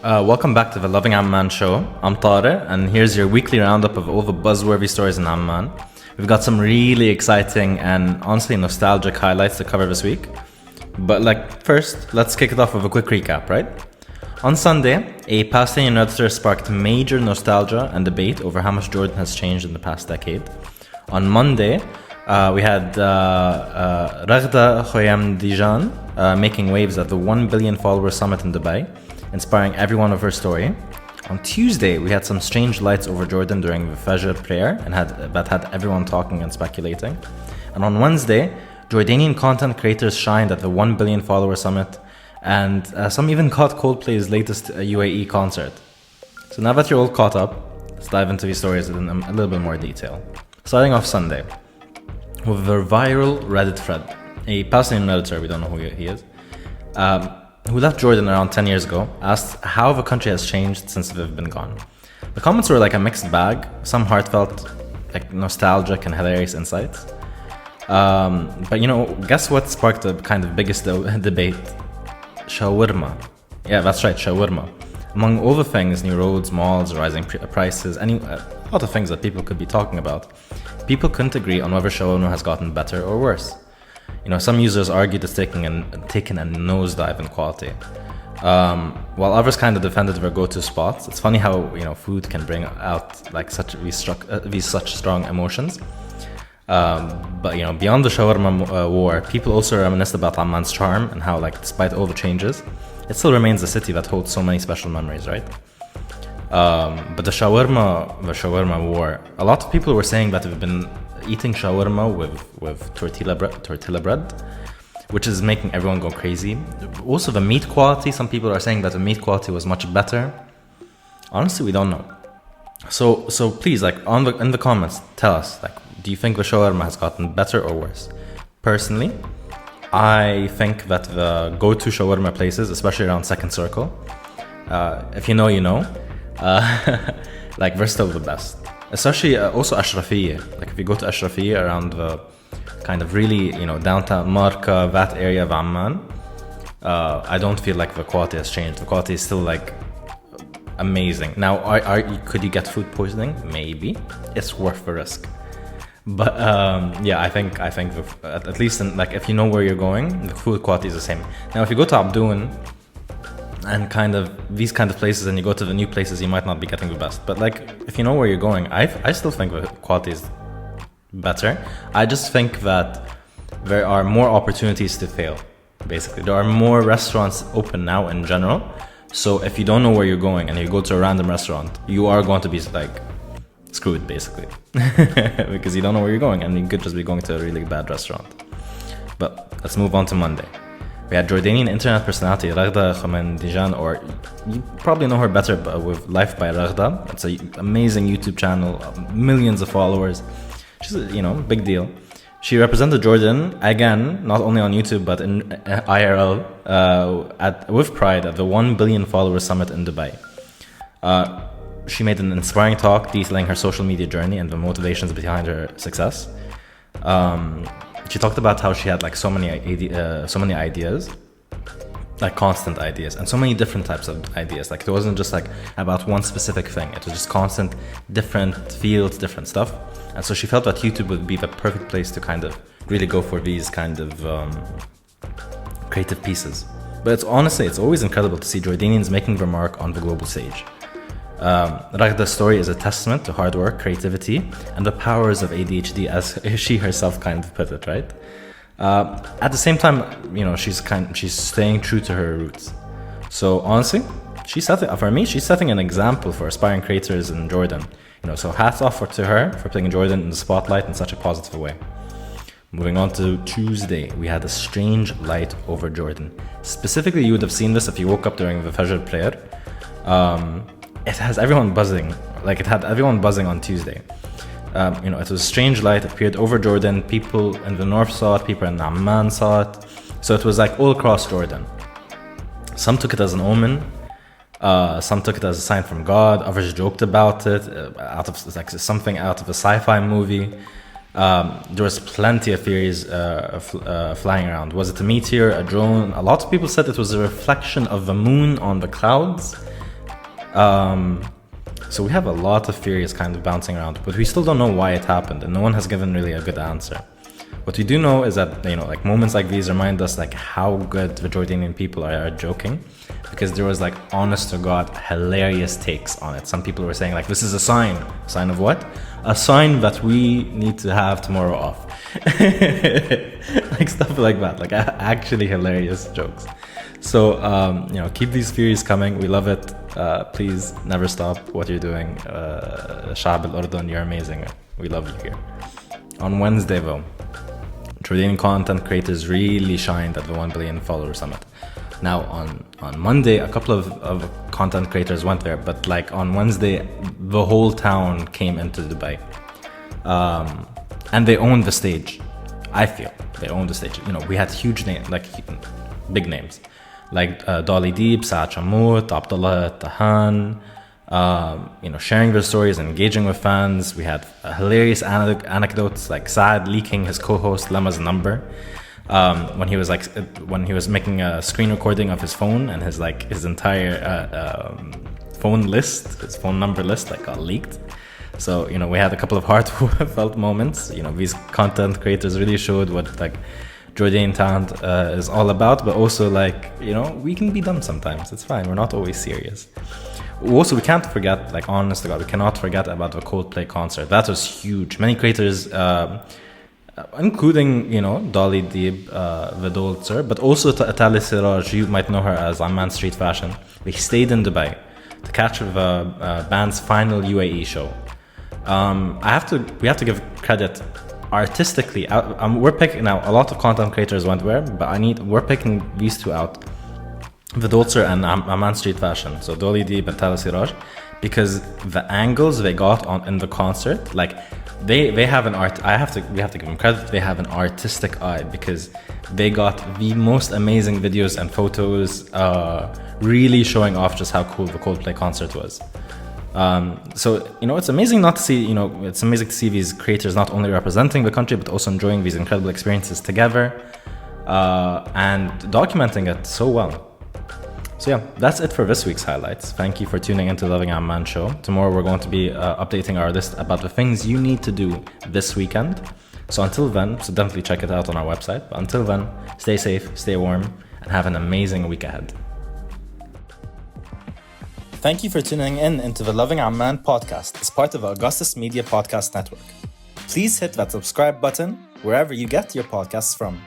Welcome back to the Loving Amman show. I'm Tare, and here's your weekly roundup of all the buzzworthy stories in Amman. We've got some really exciting and honestly nostalgic highlights to cover this week. But first, let's kick it off with a quick recap, right? On Sunday, a Palestinian Redditer sparked major nostalgia and debate over how much Jordan has changed in the past decade. On Monday, we had Raghda Khoyam-Dijan making waves at the 1 billion follower summit in Dubai, inspiring everyone with her story. On Tuesday, we had some strange lights over Jordan during the Fajr prayer that had everyone talking and speculating. And on Wednesday, Jordanian content creators shined at the 1 billion follower summit, and some even caught Coldplay's latest UAE concert. So now that you're all caught up, let's dive into these stories in a little bit more detail. Starting off Sunday, with a viral Reddit thread. A Palestinian Redditor, we don't know who he is, who left Jordan around 10 years ago, asked how the country has changed since they've been gone. The comments were like a mixed bag, some heartfelt, nostalgic and hilarious insights. But guess what sparked the kind of biggest debate? Shawarma. Yeah, that's right, shawarma. Among all the things, new roads, malls, rising prices, a lot of things that people could be talking about, people couldn't agree on whether shawarma has gotten better or worse. Some users argued it's taken a nosedive in quality, while others kind of defended their go-to spots. It's funny how food can bring out these such strong emotions. But beyond the shawarma war, people also reminisced about Amman's charm and how, despite all the changes, it still remains a city that holds so many special memories, right? But the shawarma war, a lot of people were saying that they've been eating shawarma with tortilla bread, which is making everyone go crazy. Also, the meat quality, some people are saying that the meat quality was much better. Honestly, we don't know. So please, in the comments, tell us, do you think the shawarma has gotten better or worse? Personally, I think that the go-to shawarma places, especially around Second Circle, if you know, you know, they're still the best. Especially also Ashrafiyya. If you go to Ashrafiyya around the kind of really, downtown Marka, that area of Amman, I don't feel like the quality has changed. The quality is still amazing. Now, could you get food poisoning? Maybe. It's worth the risk. But I think at least if you know where you're going, the food quality is the same. Now, if you go to Abdullah and kind of these kind of places, and you go to the new places, you might not be getting the best. But if you know where you're going, I still think the quality is better. I just think that there are more opportunities to fail. Basically, there are more restaurants open now in general. So if you don't know where you're going and you go to a random restaurant, you are going to be screwed basically, because you don't know where you're going, and you could just be going to a really bad restaurant. But let's move on to Monday. We had Jordanian internet personality Raghda Khoyam-Dijan, or you probably know her better with Life by Raghda. It's an amazing YouTube channel, millions of followers. She's big deal. She represented Jordan again, not only on YouTube but in IRL with pride at the 1 billion follower summit in Dubai. She made an inspiring talk detailing her social media journey and the motivations behind her success. She talked about how she had so many ideas, constant ideas, and so many different types of ideas. It wasn't just about one specific thing. It was just constant, different fields, different stuff. And so she felt that YouTube would be the perfect place to kind of really go for these kind of creative pieces. But it's always incredible to see Jordanians making their mark on the global stage. Raghda's story is a testament to hard work, creativity, and the powers of ADHD, as she herself kind of put it, right? At the same time, she's staying true to her roots. So honestly, she's setting an example for aspiring creators in Jordan. So hats off to her for putting Jordan in the spotlight in such a positive way. Moving on to Tuesday, we had a strange light over Jordan. Specifically, you would have seen this if you woke up during the Fajr prayer. It has everyone buzzing. It had everyone buzzing on Tuesday. It was a strange light. It appeared over Jordan. People in the north saw it. People in Amman saw it. So it was all across Jordan. Some took it as an omen. Some took it as a sign from God. Others joked about it, out of something out of a sci-fi movie. There was plenty of theories flying around. Was it a meteor, a drone? A lot of people said it was a reflection of the moon on the clouds. So we have a lot of theories kind of bouncing around, but we still don't know why it happened, and no one has given really a good answer. What we do know is that, like moments like these remind us like how good the Jordanian people are at joking, because there was like honest to God hilarious takes on it. Some people were saying like, this is a sign of what? A sign that we need to have tomorrow off. Like stuff like that, like actually hilarious jokes. So keep these theories coming. We love it. Please never stop what you're doing. Sha'b al-Urdun, you're amazing. We love you here. On Wednesday though, Jordanian content creators really shined at the 1 billion follower summit. Now on Monday, a couple of content creators went there, but like on Wednesday, the whole town came into Dubai. And they owned the stage. I feel they owned the stage. We had huge names, like big names, like Dolly Deep, Saad Shammout, Abdullah Tahan, sharing their stories and engaging with fans. We had hilarious anecdotes like Saad leaking his co-host Lama's number when he was making a screen recording of his phone, and his entire his phone number list got leaked. So we had a couple of heartfelt moments. These content creators really showed what Jordanian talent is all about, but also we can be dumb sometimes. It's fine. We're not always serious. Also, we can't forget, honest to God, we cannot forget about the Coldplay concert. That was huge. Many creators, including, Dolly Deeb, Vidolzer, but also Tali Siraj, you might know her as Amman Street Fashion. They stayed in Dubai to catch the band's final UAE show. We have to give credit artistically. We're picking now, a lot of content creators went where, but we're picking these two out. Vidolzer and Amman Street Fashion, so Dolly Deeb and Tala Siraj, because the angles they got in the concert, they have an art. We have to give them credit. They have an artistic eye, because they got the most amazing videos and photos, really showing off just how cool the Coldplay concert was. So it's amazing it's amazing to see these creators not only representing the country but also enjoying these incredible experiences together, and documenting it so well. So yeah, that's it for this week's highlights. Thank you for tuning into the Loving Amman show. Tomorrow we're going to be updating our list about the things you need to do this weekend. So until then, definitely check it out on our website. But until then, stay safe, stay warm, and have an amazing week ahead. Thank you for tuning into the Loving Amman podcast as part of the Augustus Media Podcast Network. Please hit that subscribe button wherever you get your podcasts from.